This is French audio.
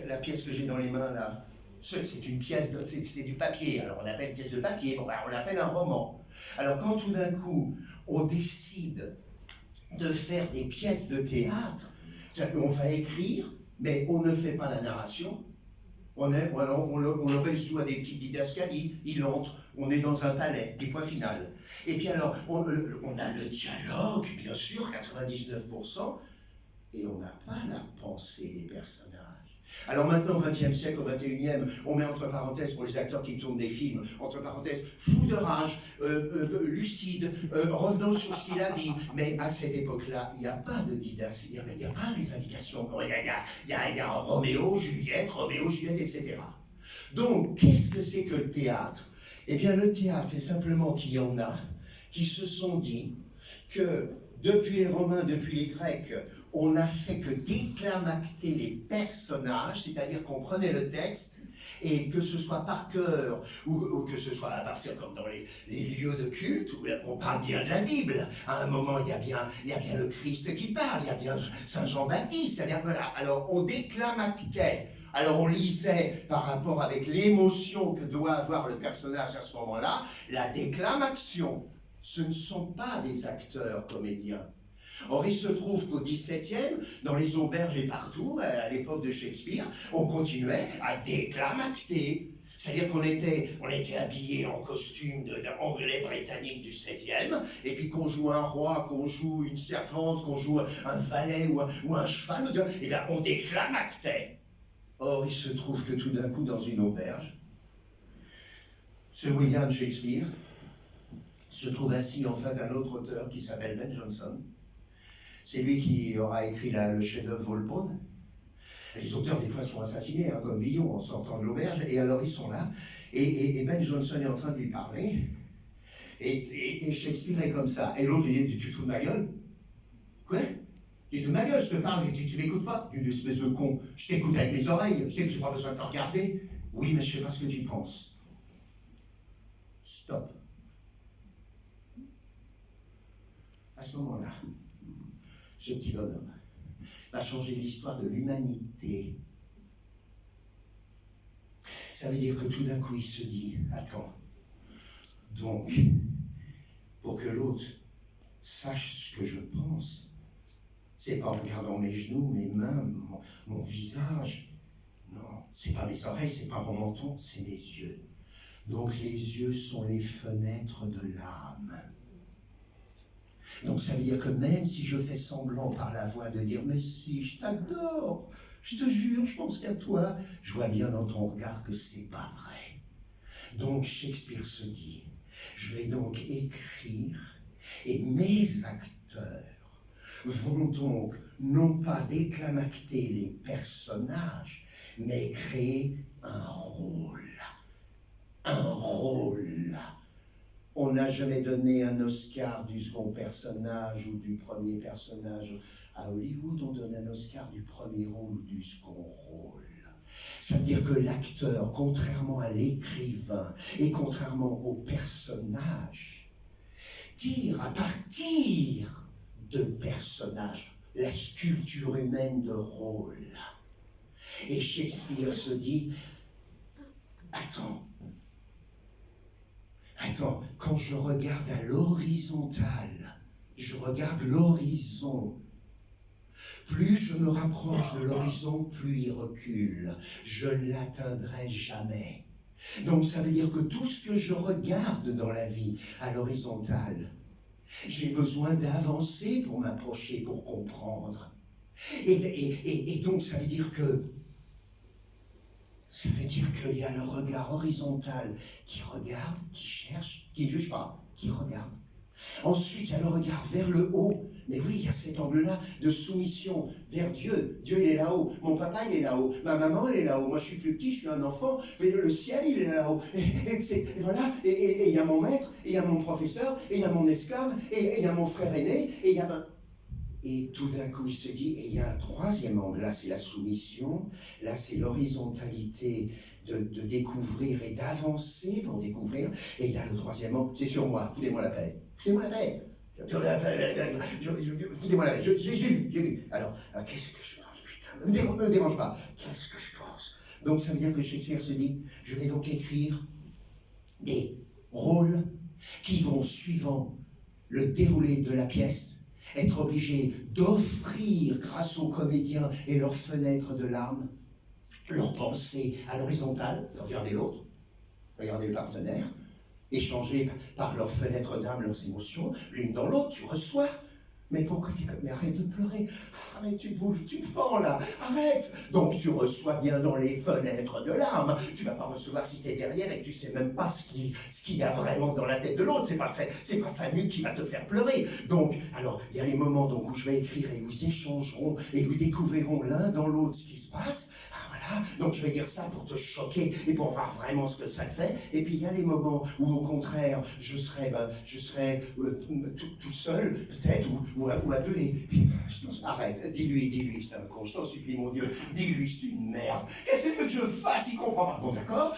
la pièce que j'ai dans les mains là, c'est une pièce, c'est du papier. Alors on appelle une pièce de papier, bon, on l'appelle un roman. Alors quand tout d'un coup on décide de faire des pièces de théâtre, c'est-à-dire qu'on va écrire, mais on ne fait pas la narration. On le résout à des petites didascalies, il entre, on est dans un palais, et point final. Et puis alors, on a le dialogue, bien sûr, 99%, et on n'a pas la pensée des personnages. Alors maintenant, au XXe siècle, au XXIe, on met entre parenthèses, pour les acteurs qui tournent des films, entre parenthèses, fou de rage, lucide, revenons sur ce qu'il a dit. Mais à cette époque-là, il n'y a pas de didasse, il n'y a pas les indications. Il y a Roméo, Juliette, etc. Donc, qu'est-ce que c'est que le théâtre? Eh bien, le théâtre, c'est simplement qu'il y en a qui se sont dit que depuis les Romains, depuis les Grecs, on n'a fait que déclamacter les personnages, c'est-à-dire qu'on prenait le texte, et que ce soit par cœur, ou que ce soit à partir comme dans les lieux de culte, où on parle bien de la Bible. À un moment, il y a bien le Christ qui parle, il y a bien Saint Jean-Baptiste, c'est-à-dire, voilà. Alors, on déclamactait. Alors, on lisait par rapport avec l'émotion que doit avoir le personnage à ce moment-là, la déclamation. Ce ne sont pas des acteurs comédiens. Or, il se trouve qu'au XVIIe, dans les auberges et partout, à l'époque de Shakespeare, on continuait à déclamacter. C'est-à-dire qu'on était habillé en costume d'anglais britannique du XVIe, et puis qu'on joue un roi, qu'on joue une servante, qu'on joue un valet ou un cheval, et bien on déclamactait. Or, il se trouve que tout d'un coup, dans une auberge, ce William Shakespeare se trouve assis en face d'un autre auteur qui s'appelle Ben Jonson. C'est lui qui aura écrit le chef-d'œuvre Volpone. Les auteurs, des fois, sont assassinés, comme Villon, en sortant de l'auberge, et alors ils sont là, et Ben Jonson est en train de lui parler, et Shakespeare est comme ça. Et l'autre, il dit, tu te fous de ma gueule? Quoi? Il dit, de ma gueule, je te parle, tu m'écoutes pas? Tu dis, espèce de con, je t'écoute avec mes oreilles, je sais que j'ai pas besoin de te regarder. Oui, mais je sais pas ce que tu penses. Stop. À ce moment-là, ce petit bonhomme va changer l'histoire de l'humanité. Ça veut dire que tout d'un coup, il se dit, attends, donc, pour que l'autre sache ce que je pense, c'est pas en regardant mes genoux, mes mains, mon visage. Non, c'est pas mes oreilles, c'est pas mon menton, c'est mes yeux. Donc les yeux sont les fenêtres de l'âme. Donc ça veut dire que même si je fais semblant par la voix de dire « Mais si, je t'adore, je te jure, je pense qu'à toi », je vois bien dans ton regard que c'est pas vrai. Donc Shakespeare se dit « Je vais donc écrire et mes acteurs vont donc non pas déclamacter les personnages, mais créer un rôle. Un rôle. » On n'a jamais donné un Oscar du second personnage ou du premier personnage. À Hollywood, on donne un Oscar du premier rôle ou du second rôle. Ça veut dire que l'acteur, contrairement à l'écrivain et contrairement au personnage, tire à partir de personnages la sculpture humaine de rôle. Et Shakespeare se dit, attends, quand je regarde à l'horizontale, je regarde l'horizon. Plus je me rapproche de l'horizon, plus il recule. Je ne l'atteindrai jamais. Donc ça veut dire que tout ce que je regarde dans la vie à l'horizontale, j'ai besoin d'avancer pour m'approcher, pour comprendre. Et donc ça veut dire qu'il y a le regard horizontal qui regarde, qui cherche, qui ne juge pas, qui regarde. Ensuite, il y a le regard vers le haut. Mais oui, il y a cet angle-là de soumission vers Dieu. Dieu, il est là-haut. Mon papa, il est là-haut. Ma maman, elle est là-haut. Moi, je suis plus petit, je suis un enfant. Mais le ciel, il est là-haut. Et voilà. Et il y a mon maître, et il y a mon professeur, et il y a mon esclave, et il y a mon frère aîné, et il y a... Et tout d'un coup, il se dit, et il y a un troisième angle, là, c'est la soumission, là, c'est l'horizontalité de découvrir et d'avancer pour découvrir, et il y a le troisième angle, c'est sur moi, foutez-moi la paix, foutez-moi la paix, foutez-moi la paix, j'ai vu. Alors, qu'est-ce que je pense, putain, ne me dérange pas, qu'est-ce que je pense? Donc ça veut dire que Shakespeare se dit, je vais donc écrire des rôles qui vont, suivant le déroulé de la pièce, être obligés d'offrir, grâce aux comédiens et leurs fenêtres de larmes, leur pensée à l'horizontale, regardez l'autre, regardez le partenaire, échanger par leurs fenêtres d'âme, leurs émotions, l'une dans l'autre, tu reçois. Mais pourquoi tu... Mais arrête de pleurer, arrête, tu bouges, tu me fends là, arrête. Donc tu reçois bien dans les fenêtres de larmes. Tu ne vas pas recevoir si tu es derrière et que tu ne sais même pas ce qu'il y a vraiment dans la tête de l'autre. C'est pas sa nuque qui va te faire pleurer. Donc, alors, il y a les moments donc, où je vais écrire et où ils échangeront et où ils découvriront l'un dans l'autre ce qui se passe. Ah, voilà. Donc je vais dire ça pour te choquer et pour voir vraiment ce que ça te fait. Et puis il y a les moments où au contraire, je serai tout seul, peut-être, ou à deux, et arrête, dis-lui, c'est un con, je t'en supplie, mon Dieu, dis-lui, c'est une merde. Qu'est-ce que tu veux que je fasse? Il comprend pas. Bon, d'accord,